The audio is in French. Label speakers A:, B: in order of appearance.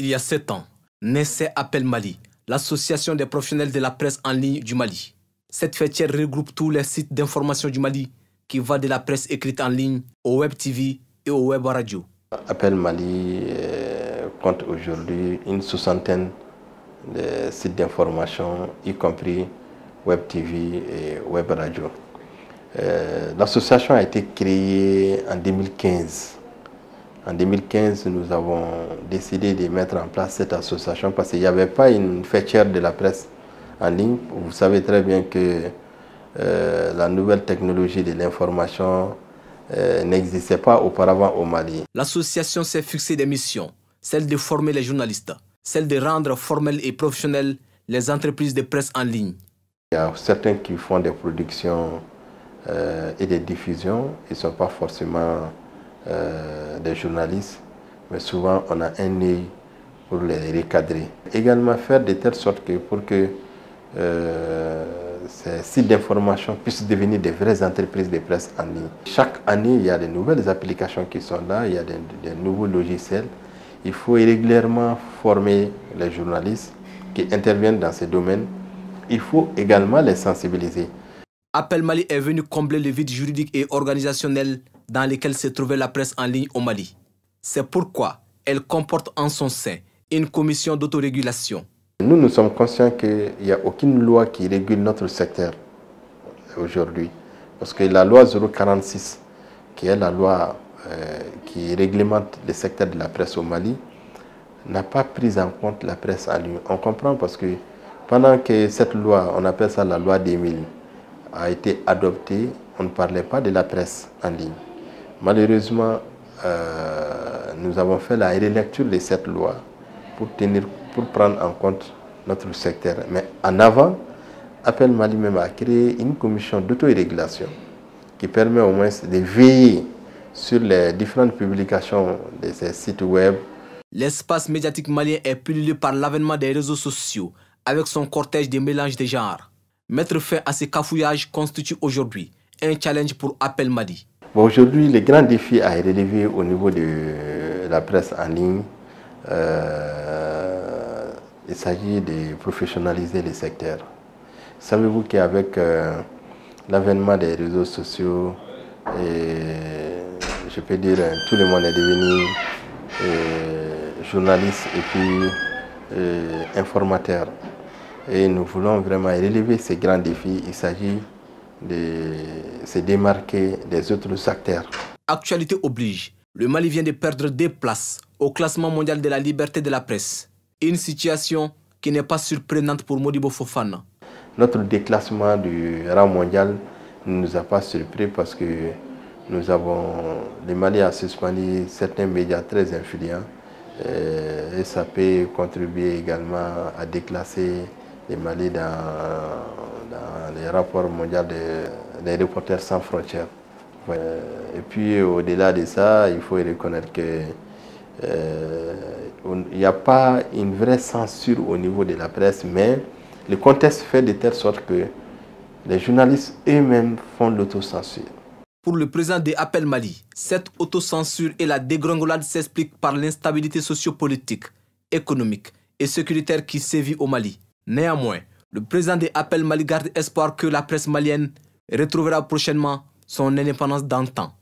A: Il y a 7 ans, naissait Appel Mali, l'association des professionnels de la presse en ligne du Mali. Cette fêtière regroupe tous les sites d'information du Mali qui va de la presse écrite en ligne au web TV et au web radio.
B: Appel Mali compte aujourd'hui une soixantaine de sites d'information, y compris web TV et web radio. L'association a été créée en 2015. En 2015, nous avons décidé de mettre en place cette association parce qu'il n'y avait pas une fêtière de la presse en ligne. Vous savez très bien que la nouvelle technologie de l'information n'existait pas auparavant au Mali.
A: L'association s'est fixé des missions, celle de former les journalistes, celle de rendre formelles et professionnelles les entreprises de presse en ligne.
B: Il y a certains qui font des productions et des diffusions, ils ne sont pas forcément des journalistes, mais souvent on a un œil pour les recadrer. Également faire de telle sorte que pour que ces sites d'information puissent devenir des vraies entreprises de presse en ligne. Chaque année, il y a de nouvelles applications qui sont là, il y a des nouveaux logiciels. Il faut régulièrement former les journalistes qui interviennent dans ces domaines. Il faut également les sensibiliser.
A: Appel Mali est venu combler le vide juridique et organisationnel dans lequel se trouvait la presse en ligne au Mali. C'est pourquoi elle comporte en son sein une commission d'autorégulation.
B: Nous sommes conscients qu'il n'y a aucune loi qui régule notre secteur aujourd'hui. Parce que la loi 046, qui est la loi qui réglemente le secteur de la presse au Mali, n'a pas pris en compte la presse en ligne. On comprend parce que pendant que cette loi, on appelle ça la loi 2000, a été adoptée, on ne parlait pas de la presse en ligne. Malheureusement, nous avons fait la relecture de cette loi pour prendre en compte notre secteur. Mais en avant, Appel Mali même a créé une commission d'autorégulation qui permet au moins de veiller sur les différentes publications de ces sites web.
A: L'espace médiatique malien est pullulé par l'avènement des réseaux sociaux avec son cortège de mélange de genres. Mettre fin à ces cafouillages constitue aujourd'hui un challenge pour Appel Mali.
B: Aujourd'hui, le grand défi à relever au niveau de la presse en ligne, il s'agit de professionnaliser le secteur. Savez-vous qu'avec l'avènement des réseaux sociaux, je peux dire tout le monde est devenu journaliste et puis informateur. Et nous voulons vraiment relever ces grands défis. Il s'agit de se démarquer des autres acteurs.
A: Actualité oblige, le Mali vient de perdre 2 places au classement mondial de la liberté de la presse. Une situation qui n'est pas surprenante pour Modibo Fofana.
B: Notre déclassement du rang mondial ne nous a pas surpris parce que le Mali a suspendu certains médias très influents et ça peut contribuer également à déclasser le Mali dans les rapports mondiaux des Reporters sans frontières. Et puis au-delà de ça, il faut reconnaître que il n'y a pas une vraie censure au niveau de la presse, mais le contexte fait de telle sorte que les journalistes eux-mêmes font l'autocensure.
A: Pour le président de Appel Mali, cette autocensure et la dégringolade s'expliquent par l'instabilité sociopolitique, économique et sécuritaire qui sévit au Mali. Néanmoins, le président de Appel Mali garde espoir que la presse malienne retrouvera prochainement son indépendance d'antan.